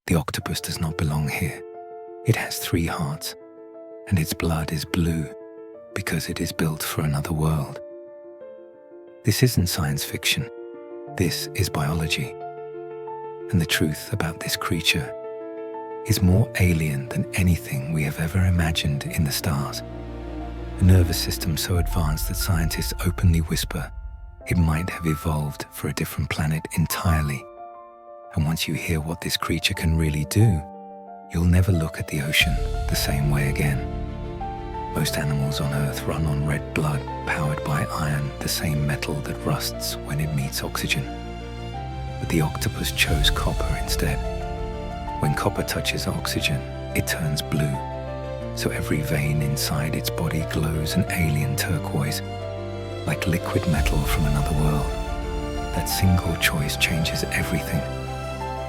The octopus does not belong here. It has 3 hearts, and its blood is blue because it is built for another world. This isn't science fiction. This is biology. And the truth about this creature is more alien than anything we have ever imagined in the stars. A nervous system so advanced that scientists openly whisper it might have evolved for a different planet entirely. And once you hear what this creature can really do, you'll never look at the ocean the same way again. Most animals on Earth run on red blood powered by iron, the same metal that rusts when it meets oxygen. But the octopus chose copper instead. When copper touches oxygen, it turns blue. So every vein inside its body glows an alien turquoise, like liquid metal from another world. That single choice changes everything.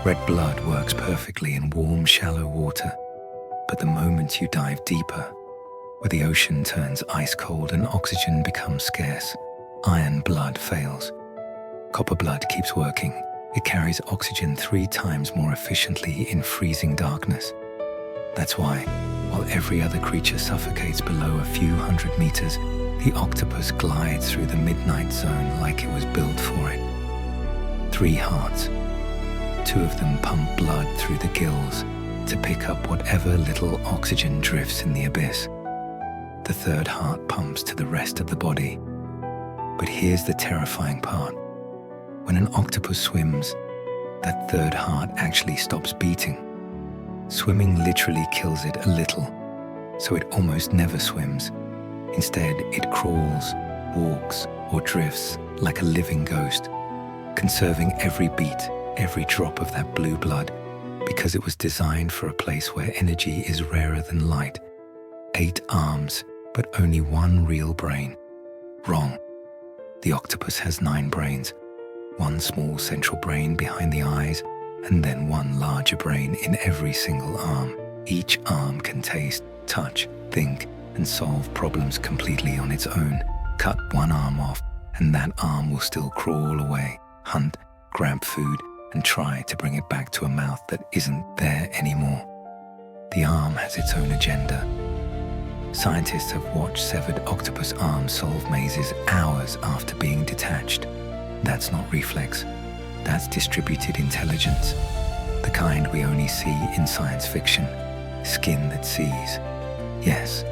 Red blood works perfectly in warm, shallow water, but the moment you dive deeper, where the ocean turns ice cold and oxygen becomes scarce, iron blood fails. Copper blood keeps working. It carries oxygen 3 times more efficiently in freezing darkness. That's why, while every other creature suffocates below a few hundred meters, the octopus glides through the midnight zone like it was built for it. 3 hearts. 2 of them pump blood through the gills to pick up whatever little oxygen drifts in the abyss. The 3rd heart pumps to the rest of the body. But here's the terrifying part. When an octopus swims, that 3rd heart actually stops beating. Swimming literally kills it a little, so it almost never swims. Instead, it crawls, walks, or drifts like a living ghost, conserving every beat, every drop of that blue blood, because it was designed for a place where energy is rarer than light. 8 arms, but only 1 real brain. Wrong. The octopus has 9 brains, 1 small central brain behind the eyes, and then 1 larger brain in every single arm. Each arm can taste, touch, think, and solve problems completely on its own. Cut 1 arm off, and that arm will still crawl away, hunt, grab food, and try to bring it back to a mouth that isn't there anymore. The arm has its own agenda. Scientists have watched severed octopus arms solve mazes hours after being detached. That's not reflex. That's distributed intelligence. The kind we only see in science fiction. Skin that sees. Yes,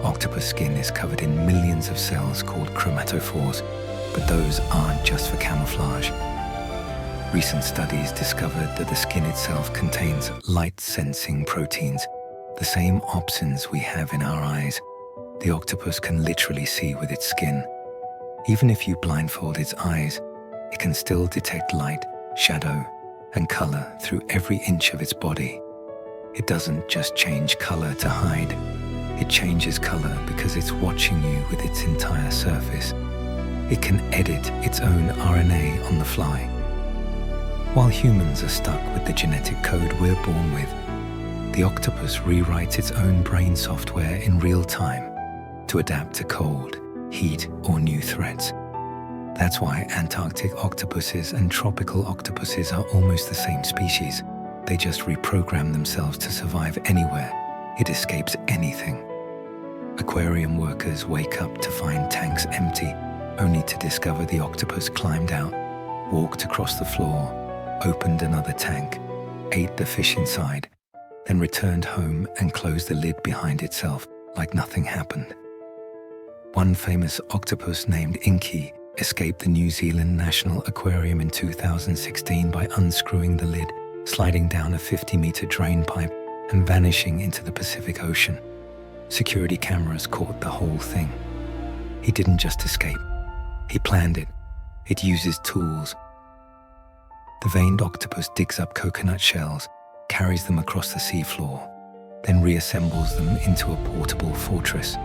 octopus skin is covered in millions of cells called chromatophores, but those aren't just for camouflage. Recent studies discovered that the skin itself contains light-sensing proteins, the same opsins we have in our eyes. The octopus can literally see with its skin. Even if you blindfold its eyes, it can still detect light, shadow, and color through every inch of its body. It doesn't just change color to hide. It changes color because it's watching you with its entire surface. It can edit its own RNA on the fly. While humans are stuck with the genetic code we're born with, the octopus rewrites its own brain software in real time to adapt to cold, heat, or new threats. That's why Antarctic octopuses and tropical octopuses are almost the same species. They just reprogram themselves to survive anywhere. It escapes anything. Aquarium workers wake up to find tanks empty, only to discover the octopus climbed out, walked across the floor, opened another tank, ate the fish inside, then returned home and closed the lid behind itself like nothing happened. One famous octopus named Inky escaped the New Zealand National Aquarium in 2016 by unscrewing the lid, sliding down a 50-meter drain pipe, and vanishing into the Pacific Ocean. Security cameras caught the whole thing. He didn't just escape. He planned it. It uses tools. The veined octopus digs up coconut shells, carries them across the seafloor, then reassembles them into a portable fortress.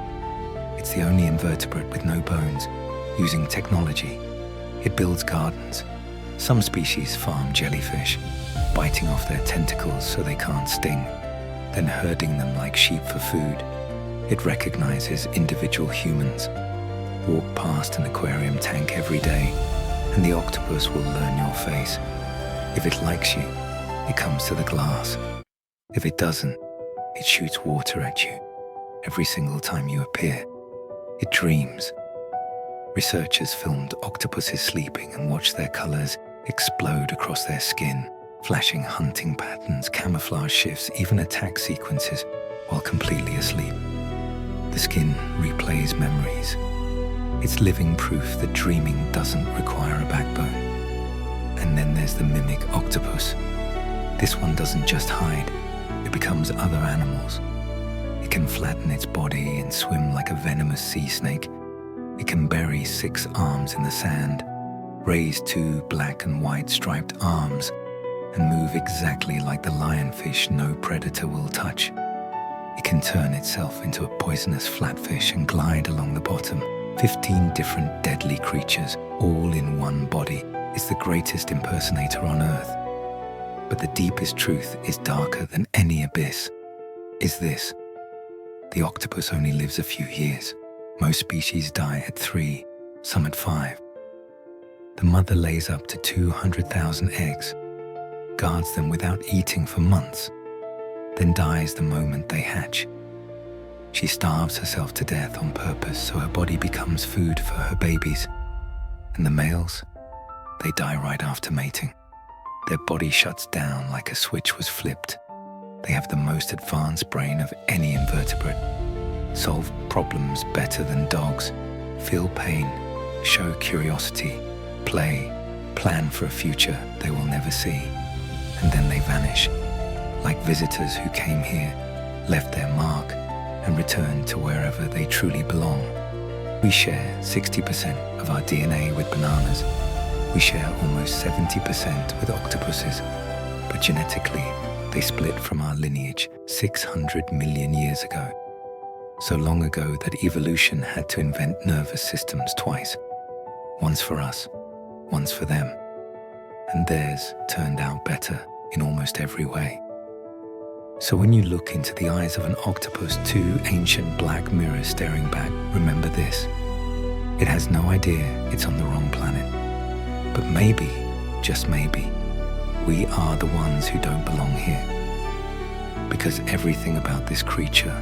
It's the only invertebrate with no bones. Using technology, it builds gardens. Some species farm jellyfish, biting off their tentacles so they can't sting, then herding them like sheep for food. It recognizes individual humans. Walk past an aquarium tank every day, and the octopus will learn your face. If it likes you, it comes to the glass. If it doesn't, it shoots water at you every single time you appear. It dreams. Researchers filmed octopuses sleeping and watched their colors explode across their skin, flashing hunting patterns, camouflage shifts, even attack sequences while completely asleep. The skin replays memories. It's living proof that dreaming doesn't require a backbone. And then there's the mimic octopus. This one doesn't just hide, it becomes other animals. It can flatten its body and swim like a venomous sea snake. It can bury 6 arms in the sand, raise 2 black and white striped arms, and move exactly like the lionfish no predator will touch. It can turn itself into a poisonous flatfish and glide along the bottom. 15 different deadly creatures, all in one body. It's the greatest impersonator on Earth. But the deepest truth is darker than any abyss. Is this: the octopus only lives a few years. Most species die at 3, some at 5. The mother lays up to 200,000 eggs, guards them without eating for months, then dies the moment they hatch. She starves herself to death on purpose so her body becomes food for her babies. And the males, they die right after mating. Their body shuts down like a switch was flipped. They have the most advanced brain of any invertebrate, solve problems better than dogs, feel pain, show curiosity, play, plan for a future they will never see. And then they vanish, like visitors who came here, left their mark, and returned to wherever they truly belong. We share 60% of our DNA with bananas. We share almost 70% with octopuses, but genetically, they split from our lineage 600 million years ago. So long ago that evolution had to invent nervous systems twice. Once for us, once for them. And theirs turned out better in almost every way. So when you look into the eyes of an octopus, 2 ancient black mirrors staring back, remember this: it has no idea it's on the wrong planet. But maybe, just maybe, we are the ones who don't belong here. Because everything about this creature,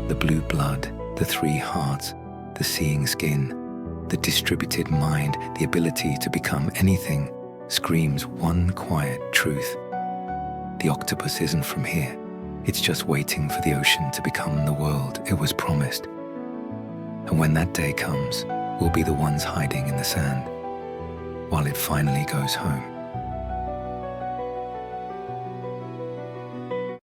the blue blood, the 3 hearts, the seeing skin, the distributed mind, the ability to become anything, screams one quiet truth: the octopus isn't from here. It's just waiting for the ocean to become the world it was promised. And when that day comes, we'll be the ones hiding in the sand, while it finally goes home.